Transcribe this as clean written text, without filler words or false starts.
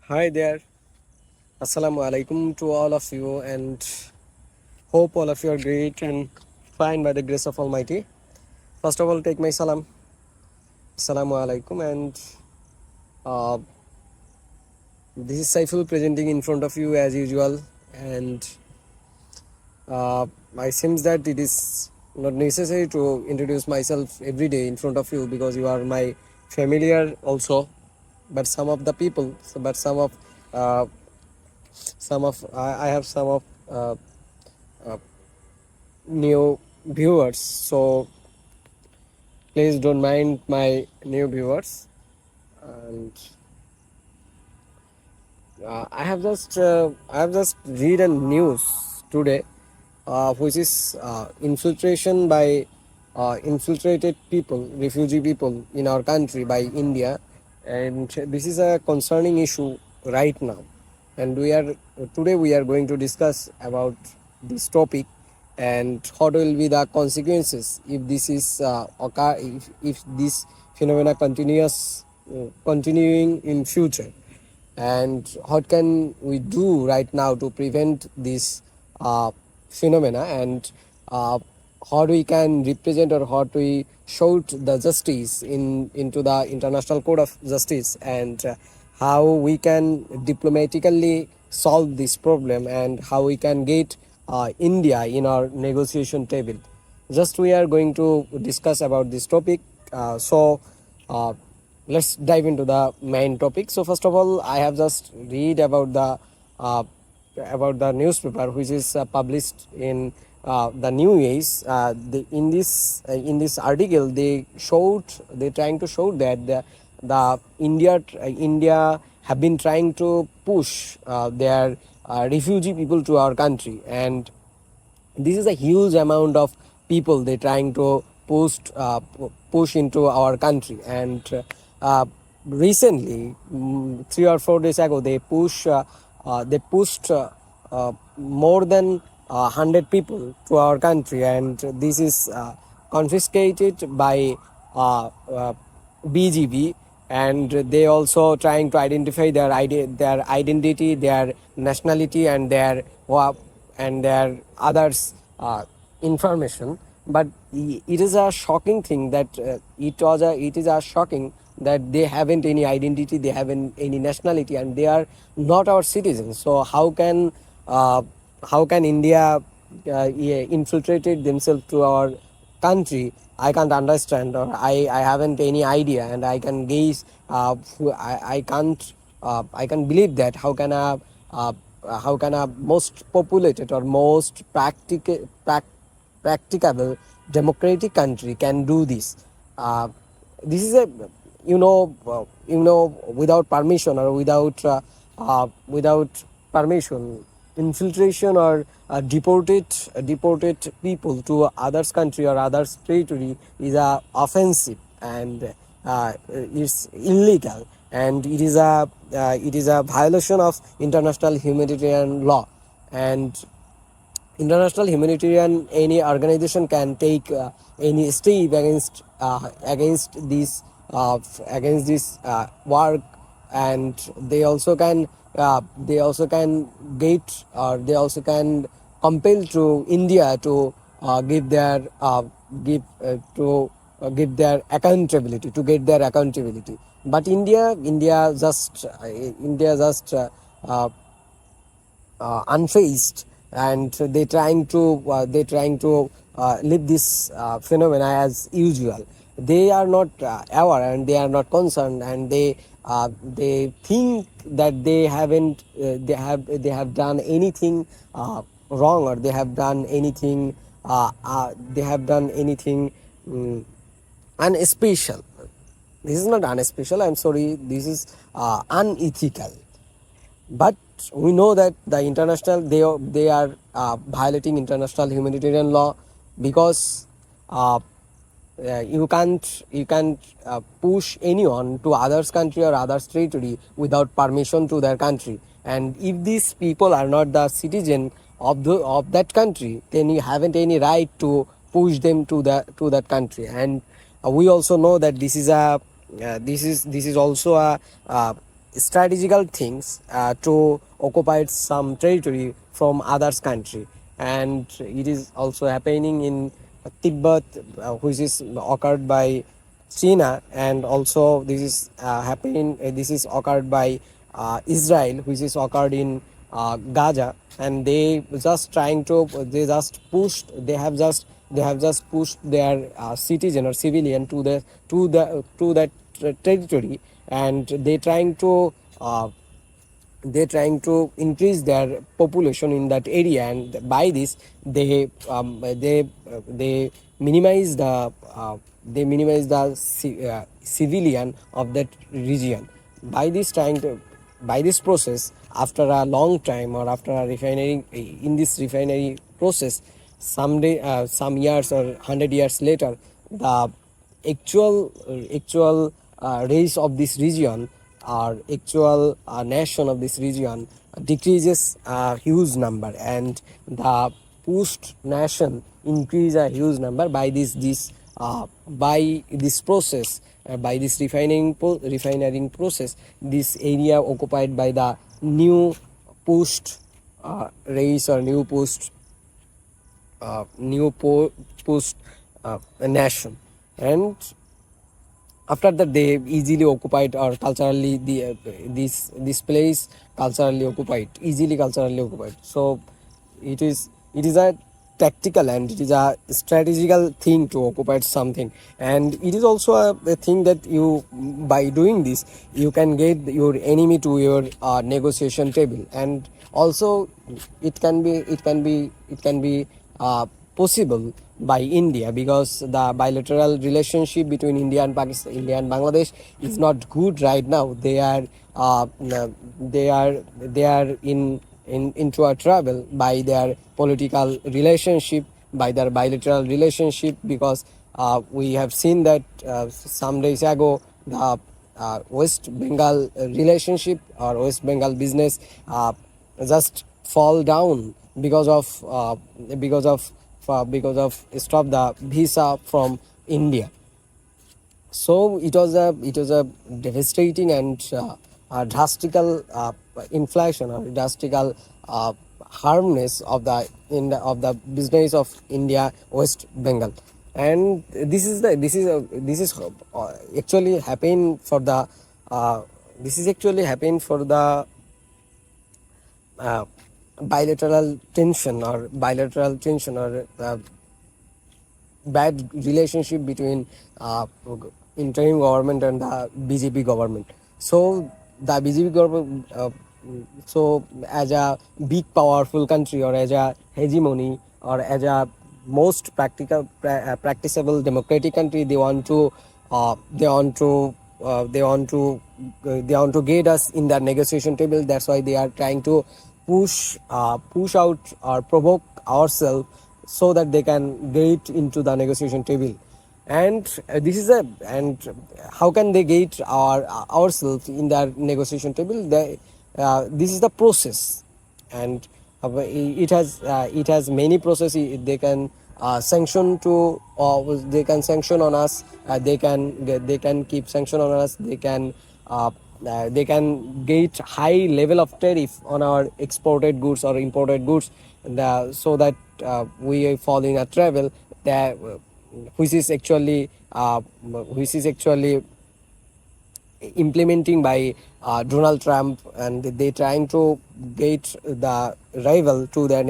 Hi there. Assalamu alaikum to all of you, and hope all of you are great and fine by the grace of Almighty. First of all, take my salam. Assalamu alaikum, and uh, this is Saiful presenting in front of you as usual. And I seems that it is not necessary to introduce myself every day in front of you because you are my familiar also. But some of the people, uh, I have some of uh, new viewers, so please don't mind my new viewers. And I have just read a news today, which is infiltration by infiltrated people, refugee people in our country by India, and this is a concerning issue right now. And we are going to discuss about this topic and what will be the consequences if this is if this phenomena continuing in future, and what can we do right now to prevent this phenomena, and uh, how we can represent or how we shout the justice into the international court of justice, and how we can diplomatically solve this problem, and how we can get India in our negotiation table. Just we are going to discuss about this topic. Uh, let's dive into the main topic. So first of all, I have just read uh, about the newspaper which is published in the New Age. In this article, they trying to show that the India have been trying to push their refugee people to our country, and this is a huge amount of people they trying to push into our country. And recently, 3 or 4 days ago, they pushed more than 100 people to our country, and this is confiscated by uh, BGB, and they also trying to identify their identity, their nationality, and their others information. But it is a shocking thing that it is a shocking that they haven't any identity, they haven't any nationality, and they are not our citizens. So uh, how can India infiltrated themselves to our country? I can't understand, or I haven't any idea, and I can gaze. I can believe that uh, how can a most populated or most practicable democratic country can do this? Uh, this is a without permission, or without permission, infiltration or deported people to others country or others territory is a offensive, and it's illegal, and it is a violation of international humanitarian law. And international humanitarian, any organization can take any step against this work, and they also can get, or they also can compel to India to give their to give their accountability, to get their accountability. But India just uh, unfazed, and they trying to live this phenomena as usual. They are not aware, and they are not concerned, and they think that they have done anything wrong, or they have done anything unspecial. This is not unspecial, I'm sorry, this is unethical. But we know that the international they are violating international humanitarian law, because uh, you can't push anyone to others country or others territory without permission to their country. And if these people are not the citizen of that country, then you haven't any right to push them to that country. And we also know that this is also a strategical things to occupy some territory from others country, and it is also happening in Tibet, which is occurred by China, and also this is happening. This is occurred by Israel, which is occurred in Gaza, and they just trying to they just pushed they have just pushed their citizen or civilian to that territory, and they're trying to increase their population in that area, and by this they minimize the civilian of that region. By this trying to by this process, after a long time or after a refinery in this refinery process, some years or 100 years later, the actual race of this region or actual nation of this region decreases a huge number, and the post nation increase a huge number by this process, by this refining process. This area occupied by the new post race or post nation, and after that they easily occupied or culturally this place culturally occupied. So it is a tactical and it is a strategical thing to occupy something, and it is also a thing that you, by doing this, you can get your enemy to your negotiation table. And also it can be possible by India, because the bilateral relationship between India and Bangladesh is not good right now. They are into a trouble by their political relationship, by their bilateral relationship, because we have seen that some days ago the West Bengal relationship or West Bengal business just fall down because of stop the visa from India. So it was a devastating and drastical inflation or drastical harmness of the business of India West Bengal. And actually happened for the this is actually happened for the uh, bilateral tension or bad relationship between interim government and the BJP government. So the BJP government, so as a big powerful country, or as a hegemony, or as a most practicable democratic country, they want to they want to they want to get us in the negotiation table. That's why they are trying to push out or provoke ourselves, so that they can get into the negotiation table. And how can they get ourselves in the negotiation table? This is the process, and it has many processes. They can they can sanction on us. They can keep sanction on us. They can get high level of tariff on our exported goods or imported goods, so that we fall in a trouble that which is actually implementing by Donald Trump, and they trying to get the rival to their